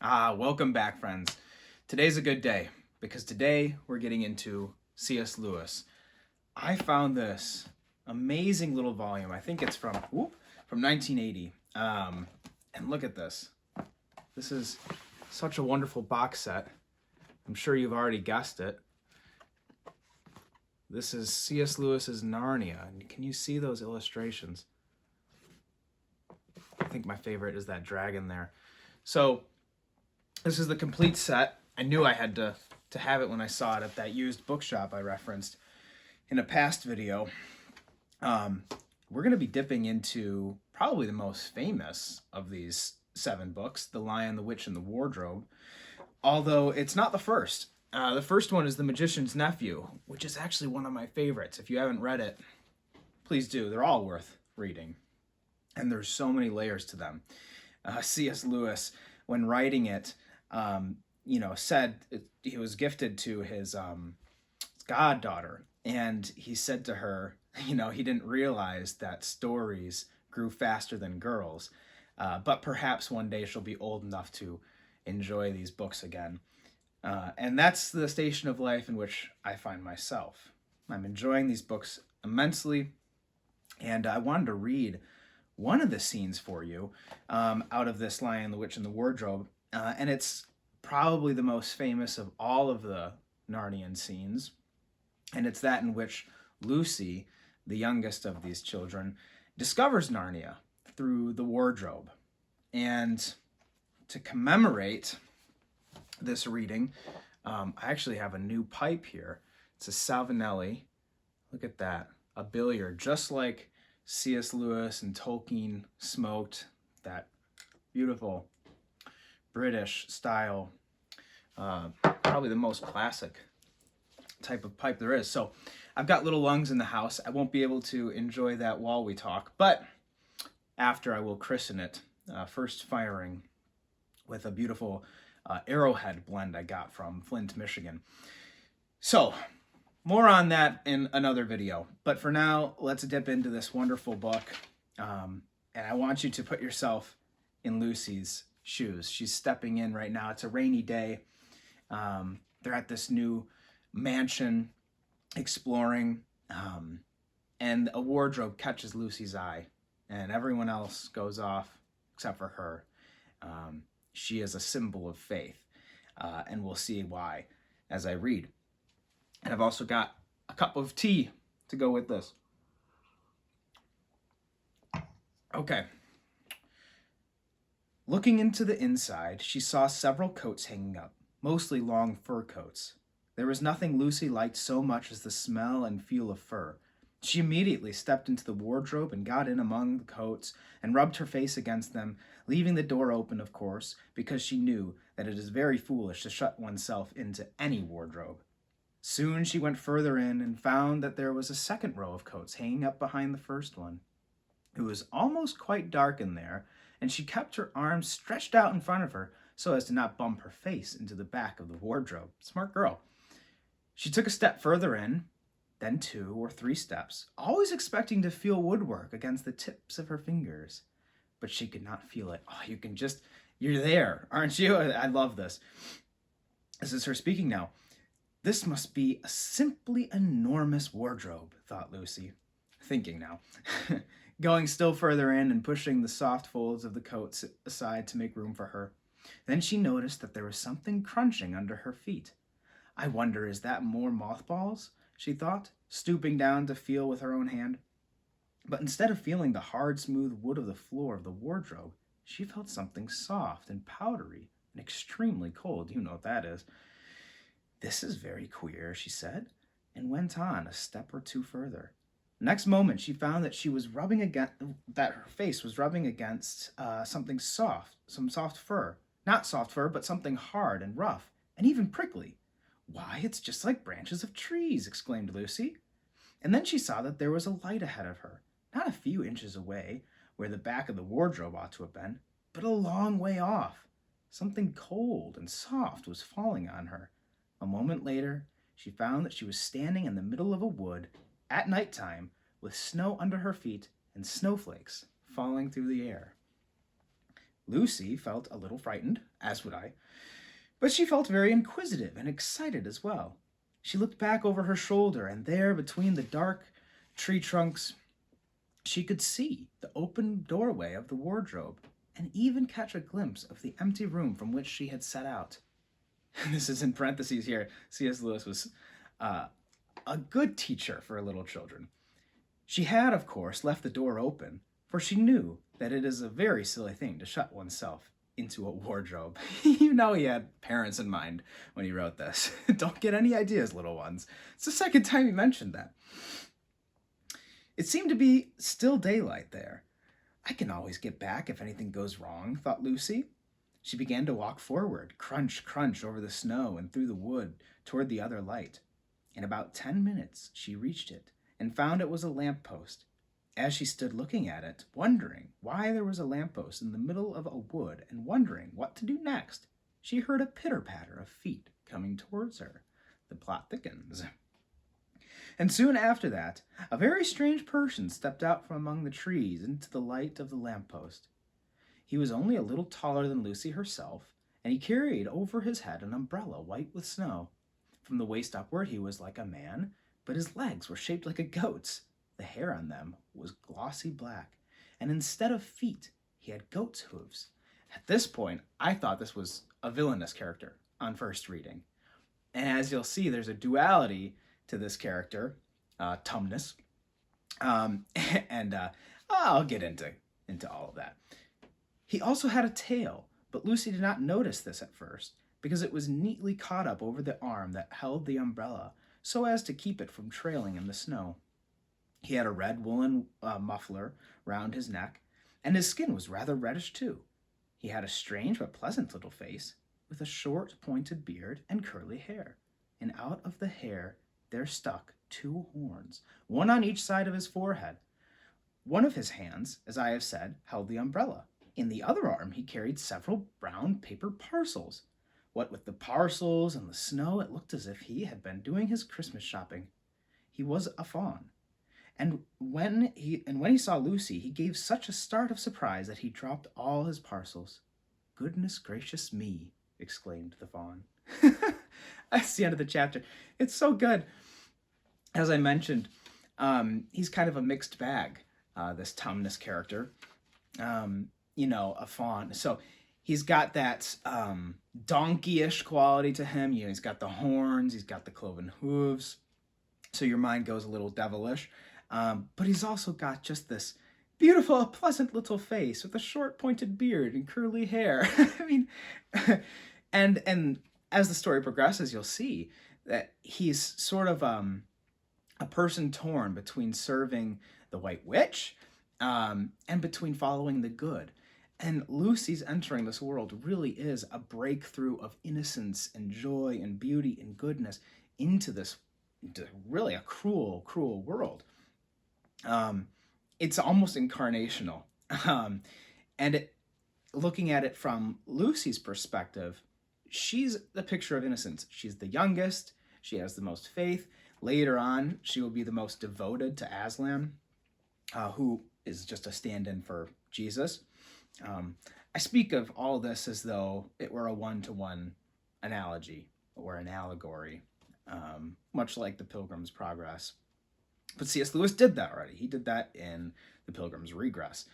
Welcome back, friends. Today's a good day because today we're getting into C.S. Lewis. I found this amazing little volume. I think it's from 1980. And look at this. This is such a wonderful box set. I'm sure you've already guessed it. This is C.S. Lewis's Narnia. And can you see those illustrations? I think my favorite is that dragon there. So this is the complete set. I knew I had to have it when I saw it at that used bookshop I referenced in a past video. We're going to be dipping into probably the most famous of these 7 books, The Lion, the Witch, and the Wardrobe, although it's not the first. The first one is The Magician's Nephew, which is actually one of my favorites. If you haven't read it, please do. They're all worth reading, and there's so many layers to them. C.S. Lewis, when writing it, said he was gifted to his goddaughter, and he said to her, he didn't realize that stories grew faster than girls, but perhaps one day she'll be old enough to enjoy these books again. And that's the station of life in which I find myself. I'm enjoying these books immensely, and I wanted to read one of the scenes for you out of this Lion, the Witch, and the Wardrobe. And it's probably the most famous of all of the Narnian scenes. And it's that in which Lucy, the youngest of these children, discovers Narnia through the wardrobe. And to commemorate this reading, I actually have a new pipe here. It's a Savinelli. Look at that. A billiard, just like C.S. Lewis and Tolkien smoked, that beautiful British style, probably the most classic type of pipe there is. So I've got little lungs in the house. I won't be able to enjoy that while we talk, but after I will christen it, first firing with a beautiful Arrowhead blend I got from Flint, Michigan. So more on that in another video, but for now, let's dip into this wonderful book. And I want you to put yourself in Lucy's shoes. She's stepping in right now. It's a rainy day. They're at this new mansion exploring, and a wardrobe catches Lucy's eye, and everyone else goes off except for her. She is a symbol of faith, and we'll see why as I read. And I've also got a cup of tea to go with this. Okay. Looking into the inside, she saw several coats hanging up, mostly long fur coats. There was nothing Lucy liked so much as the smell and feel of fur. She immediately stepped into the wardrobe and got in among the coats and rubbed her face against them, leaving the door open, of course, because she knew that it is very foolish to shut oneself into any wardrobe. Soon she went further in and found that there was a second row of coats hanging up behind the first one. It was almost quite dark in there, and she kept her arms stretched out in front of her so as to not bump her face into the back of the wardrobe. Smart girl. She took a step further in, then 2 or 3 steps, always expecting to feel woodwork against the tips of her fingers. But she could not feel it. Oh, you're there, aren't you? I love this. This is her speaking now. This must be a simply enormous wardrobe, thought Lucy. Thinking now. Going still further in and pushing the soft folds of the coats aside to make room for her. Then she noticed that there was something crunching under her feet. I wonder, is that more mothballs? She thought, stooping down to feel with her own hand. But instead of feeling the hard, smooth wood of the floor of the wardrobe, she felt something soft and powdery and extremely cold. You know what that is. This is very queer, she said, and went on a step or 2 further. Next moment, she found that her face was rubbing against something soft, some soft fur. Not soft fur, but something hard and rough, and even prickly. Why, it's just like branches of trees, exclaimed Lucy. And then she saw that there was a light ahead of her, not a few inches away, where the back of the wardrobe ought to have been, but a long way off. Something cold and soft was falling on her. A moment later, she found that she was standing in the middle of a wood at nighttime with snow under her feet and snowflakes falling through the air. Lucy felt a little frightened, as would I, but she felt very inquisitive and excited as well. She looked back over her shoulder, and there, between the dark tree trunks, she could see the open doorway of the wardrobe and even catch a glimpse of the empty room from which she had set out. And this is in parentheses here. C.S. Lewis was a good teacher for little children. She had, of course, left the door open, for she knew that it is a very silly thing to shut oneself into a wardrobe. You know he had parents in mind when he wrote this. Don't get any ideas, little ones. It's the second time he mentioned that. It seemed to be still daylight there. I can always get back if anything goes wrong, thought Lucy. She began to walk forward, crunch, crunch over the snow and through the wood toward the other light. In about 10 minutes, she reached it and found it was a lamppost. As she stood looking at it, wondering why there was a lamppost in the middle of a wood and wondering what to do next, she heard a pitter-patter of feet coming towards her. The plot thickens. And soon after that, a very strange person stepped out from among the trees into the light of the lamppost. He was only a little taller than Lucy herself, and he carried over his head an umbrella white with snow. From the waist upward he was like a man, but his legs were shaped like a goat's. The hair on them was glossy black, and instead of feet, he had goat's hooves. At this point, I thought this was a villainous character on first reading. And as you'll see, there's a duality to this character, Tumnus, and I'll get into all of that. He also had a tail, but Lucy did not notice this at first, because it was neatly caught up over the arm that held the umbrella, so as to keep it from trailing in the snow. He had a red woolen muffler round his neck, and his skin was rather reddish too. He had a strange but pleasant little face, with a short pointed beard and curly hair, and out of the hair there stuck 2 horns, one on each side of his forehead. One of his hands, as I have said, held the umbrella. In the other arm he carried several brown paper parcels. What with the parcels and the snow, it looked as if he had been doing his Christmas shopping. He was a faun. And when he saw Lucy, he gave such a start of surprise that he dropped all his parcels. "Goodness gracious me," exclaimed the faun. That's the end of the chapter. It's so good. As I mentioned, he's kind of a mixed bag, this Tumnus character. A faun. So he's got that donkey-ish quality to him. He's got the horns, he's got the cloven hooves. So your mind goes a little devilish. But he's also got just this beautiful, pleasant little face with a short pointed beard and curly hair. I mean, and as the story progresses, you'll see that he's sort of a person torn between serving the White Witch and between following the good. And Lucy's entering this world really is a breakthrough of innocence and joy and beauty and goodness into really a cruel, cruel world. It's almost incarnational. Looking at it from Lucy's perspective, she's the picture of innocence. She's the youngest. She has the most faith. Later on, she will be the most devoted to Aslan, who is just a stand-in for Jesus. I speak of all this as though it were a one-to-one analogy or an allegory, much like the Pilgrim's Progress. But C.S. Lewis did that already. He did that in The Pilgrim's Regress.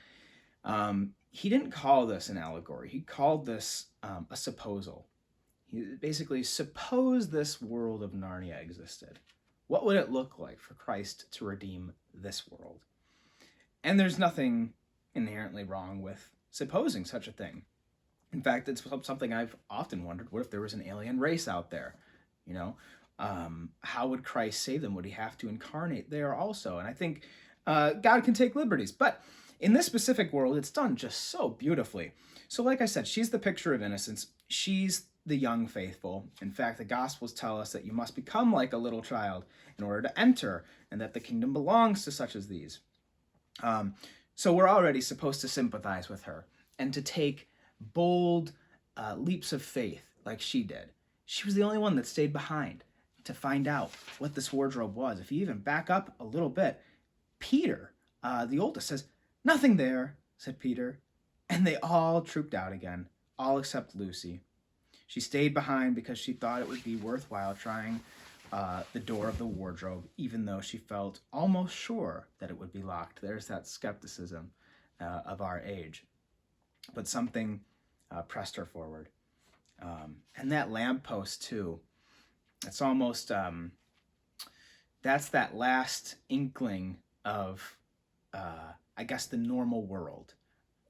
He didn't call this an allegory. He called this a supposal. He basically, suppose this world of Narnia existed. What would it look like for Christ to redeem this world? And there's nothing inherently wrong with supposing such a thing. In fact, it's something I've often wondered. What if there was an alien race out there? How would Christ save them? Would he have to incarnate there also? And I think God can take liberties. But in this specific world, it's done just so beautifully. So like I said, she's the picture of innocence. She's the young faithful. In fact, the Gospels tell us that you must become like a little child in order to enter, and that the kingdom belongs to such as these. So we're already supposed to sympathize with her and to take bold leaps of faith like she did. She was the only one that stayed behind to find out what this wardrobe was. If you even back up a little bit, Peter, the oldest, says, "Nothing there," said Peter. And they all trooped out again, all except Lucy. She stayed behind because she thought it would be worthwhile trying the door of the wardrobe, even though she felt almost sure that it would be locked. There's that skepticism of our age. But something pressed her forward. And that lamppost, too. It's almost, that's that last inkling of, I guess, the normal world.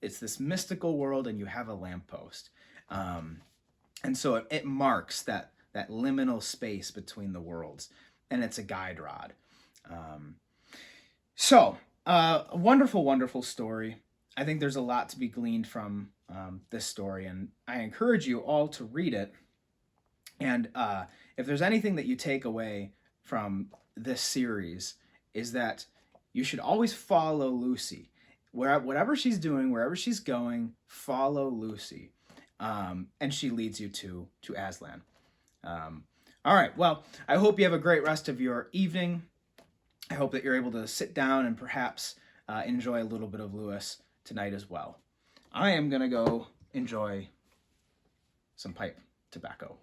It's this mystical world, and you have a lamppost. And so it marks that liminal space between the worlds, and it's a guide rod. A wonderful, wonderful story. I think there's a lot to be gleaned from this story, and I encourage you all to read it. And if there's anything that you take away from this series, is that you should always follow Lucy. Whatever she's doing, wherever she's going, follow Lucy. And she leads you to Aslan. All right, well, I hope you have a great rest of your evening. I hope that you're able to sit down and perhaps enjoy a little bit of Lewis tonight as well. I am going to go enjoy some pipe tobacco.